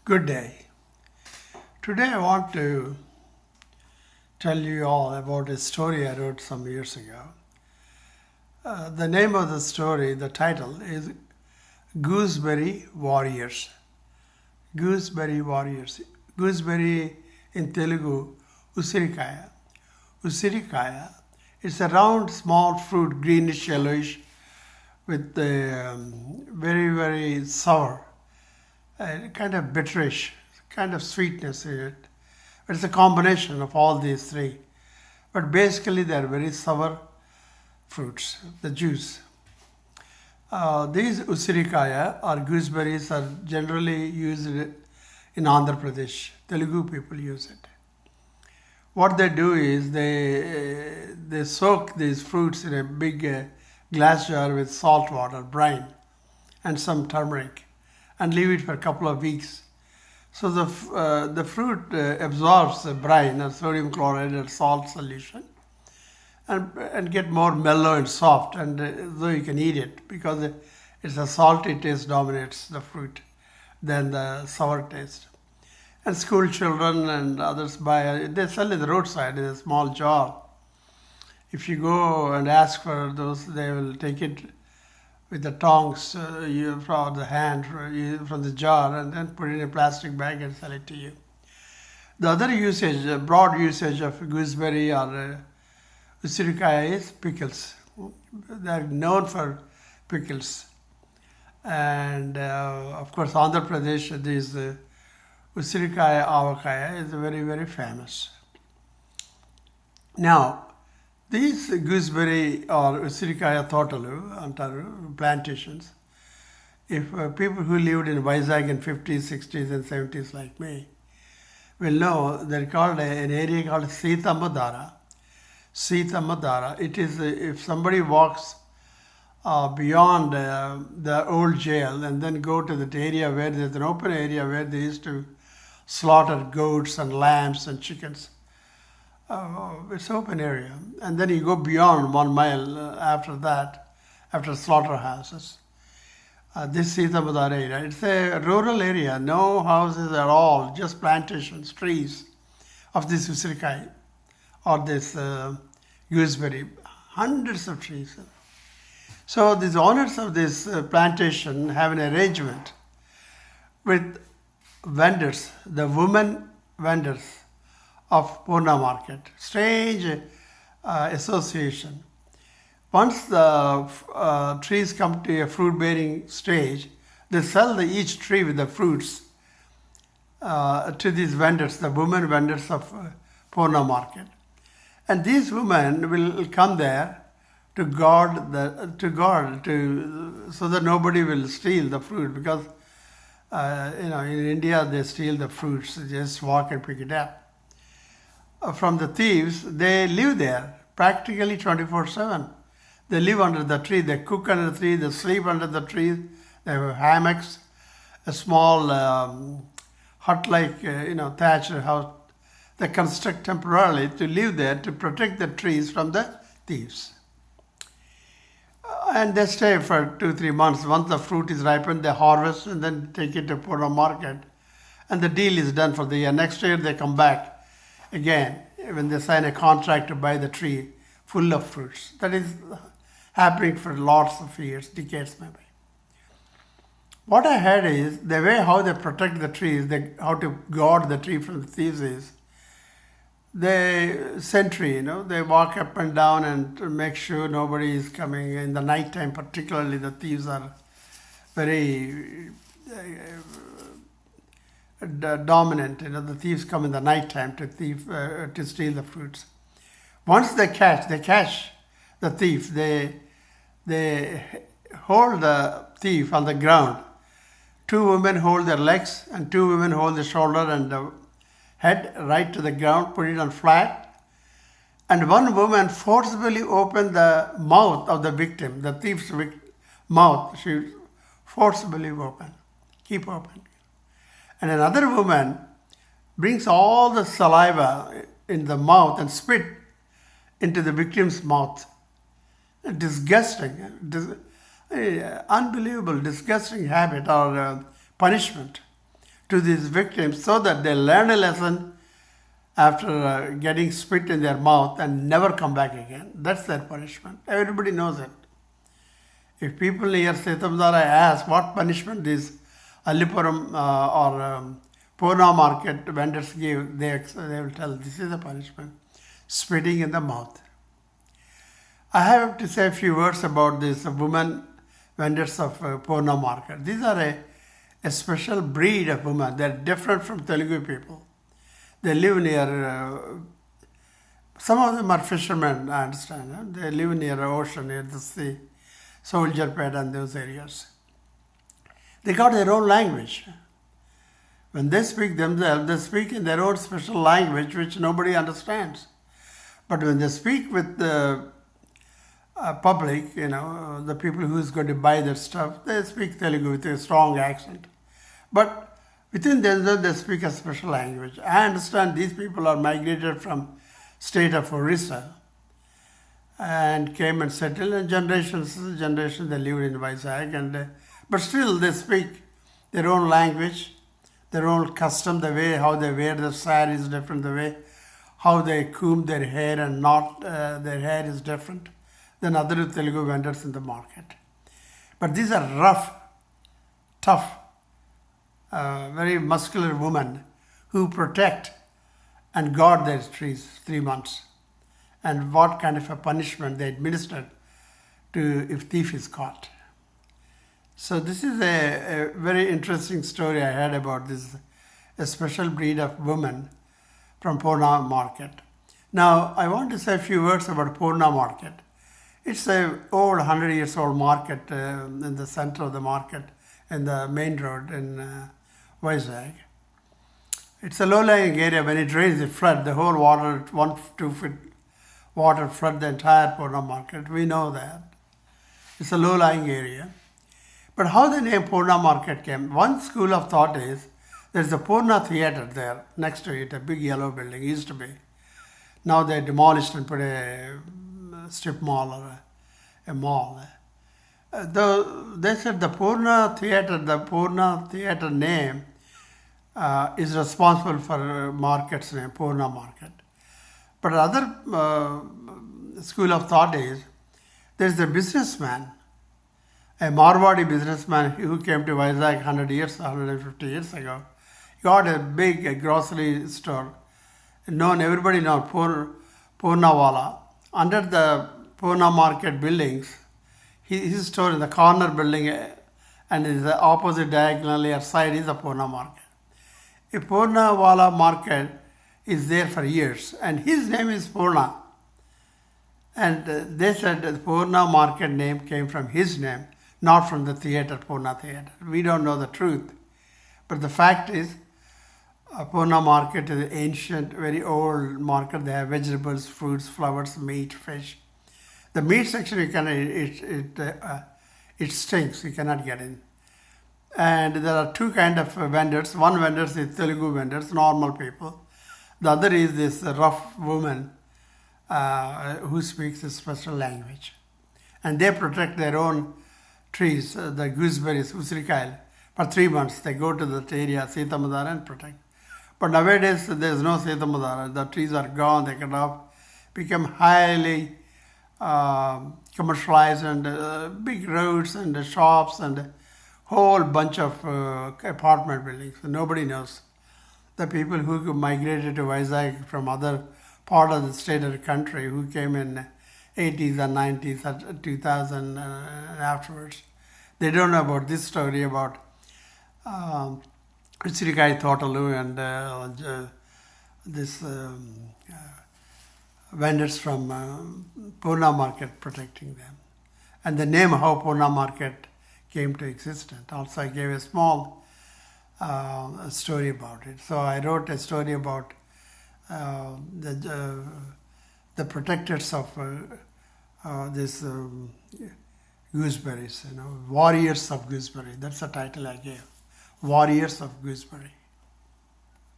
Good day. Today I want to tell you all about a story I wrote some years ago. The name of the story, the title is Gooseberry Warriors. Gooseberry Warriors. Gooseberry in Telugu, Usirikaya. Usirikaya, it's a round small fruit, greenish yellowish, with very sour, kind of bitterish, kind of sweetness in it. But it's a combination of all these three. But basically they are very sour fruits, the juice. These usirikaya or gooseberries are generally used in Andhra Pradesh. Telugu people use it. What they do is they soak these fruits in a big glass jar with salt water, brine, and some turmeric, and leave it for a couple of weeks. So the fruit absorbs the brine or sodium chloride or salt solution and get more mellow and soft, and so you can eat it because it's a salty taste dominates the fruit than the sour taste. And school children and others they sell it the roadside in a small jar. If you go and ask for those, they will take it with the tongs from the hand, from the jar, and then put it in a plastic bag and sell it to you. The other usage, broad usage of gooseberry or usirikaya is pickles. They are known for pickles. And of course, Andhra Pradesh, this usirikaya avakaya is very famous. Now, these gooseberry or usirikaya thotalu antaru plantations, if people who lived in Vizag in 50s, 60s and 70s like me will know, they're called an area called Sitamadara. Sitamadara. It is if somebody walks beyond the old jail and then go to that area where there's an open area where they used to slaughter goats and lambs and chickens. It's open area. And then you go beyond 1 mile after that, after slaughterhouses. This is the Sitamadara area. It's a rural area, no houses at all, just plantations, trees of this usirikaya or this gooseberry, hundreds of trees. So these owners of this plantation have an arrangement with vendors, the women vendors of Purna market. Strange association. Once the trees come to a fruit-bearing stage, they sell each tree with the fruits to these vendors, the women vendors of Purna market. And these women will come there to guard so that nobody will steal the fruit, because in India they steal the fruits, they just walk and pick it up. From the thieves, they live there practically 24/7. They live under the tree, they cook under the tree, they sleep under the tree, they have hammocks, a small hut-like thatched house. They construct temporarily to live there to protect the trees from the thieves. And they stay for 2-3 months. Once the fruit is ripened, they harvest and then take it to Purna market. And the deal is done for the year. Next year they come back again when they sign a contract to buy the tree full of fruits. That is happening for lots of years, decades maybe. What I heard is the way how they protect the trees, how to guard the tree from the thieves is, they sentry, they walk up and down and make sure nobody is coming. In the night time particularly, the thieves are very dominant. The thieves come in the night time to steal the fruits. Once they catch the thief, they hold the thief on the ground. 2 women hold their legs and 2 women hold the shoulder and the head right to the ground, put it on flat, and 1 woman forcibly opened the mouth of the victim, the thief's mouth. She forcibly keep open. And another woman brings all the saliva in the mouth and spit into the victim's mouth. Disgusting, unbelievable, disgusting habit or punishment to these victims so that they learn a lesson after getting spit in their mouth and never come back again. That's their punishment. Everybody knows it. If people near Setamdara ask what punishment these Allipuram or Pune market vendors give, they will tell this is the punishment, spitting in the mouth. I have to say a few words about these women vendors of Pune market. These are a special breed of women. They are different from Telugu people. They live near, some of them are fishermen, I understand. They live near the ocean, near the sea, Soldier Pet and those areas. They got their own language. When they speak themselves, they speak in their own special language which nobody understands. But when they speak with the public, the people who is going to buy their stuff, they speak Telugu with a strong accent. But within themselves, they speak a special language. I understand these people are migrated from state of Orissa and came and settled, and generations they lived in Vizag, but still they speak their own language, their own custom, the way how they wear their saree is different, the way how they comb their hair and knot their hair is different than other Telugu vendors in the market. But these are rough, tough, very muscular women who protect and guard their trees 3 months. And what kind of a punishment they administered to if thief is caught. So this is a very interesting story I heard about this, a special breed of women from Pune market. Now I want to say a few words about Pune market. It's a old 100 years old market in the center of the market in the main road in Vizag. It's a low-lying area. When it rains, it floods. The whole water, 1-2 feet water flood the entire Pune market. We know that. It's a low-lying area. But how the name Pune market came? One school of thought is there's a Pune theatre there next to it, a big yellow building, used to be. Now they demolished and put a strip mall or a mall. They said the Pune theatre name is responsible for market's name, Pune market. But other school of thought is there's a businessman, a Marwadi businessman who came to Vizag 150 years ago. He got a big grocery store, everybody knows, Poonawala. Under the Pune market buildings, his store in the corner building and is the opposite diagonally side is the Pune market. A Poonawala market is there for years, and his name is Pune. And they said the Pune market name came from his name, not from the theatre, Pune theatre. We don't know the truth. But the fact is, Pune market is an ancient, very old market. They have vegetables, fruits, flowers, meat, fish. The meat section, you cannot, it stinks, you cannot get in. And there are two kind of vendors. One vendor is Telugu vendors, normal people. The other is this rough woman who speaks a special language. And they protect their own trees, the gooseberries, usrikayal. For 3 months, they go to that area, Setamudara, and protect. But nowadays, there is no Setamudara. The trees are gone, they cut off, become highly commercialized, and big roads and shops and a whole bunch of apartment buildings. Nobody knows. The people who migrated to Vizag from other part of the state or the country, who came in 80s and 90s and 2000 and afterwards, they don't know about this story about Uchirikai Thotalu and this vendors from Pune market protecting them. And the name how Pune market came to existence. Also, I gave a small story about it. So I wrote a story about the protectors of this gooseberries, warriors of gooseberry. That's the title I gave, warriors of gooseberry.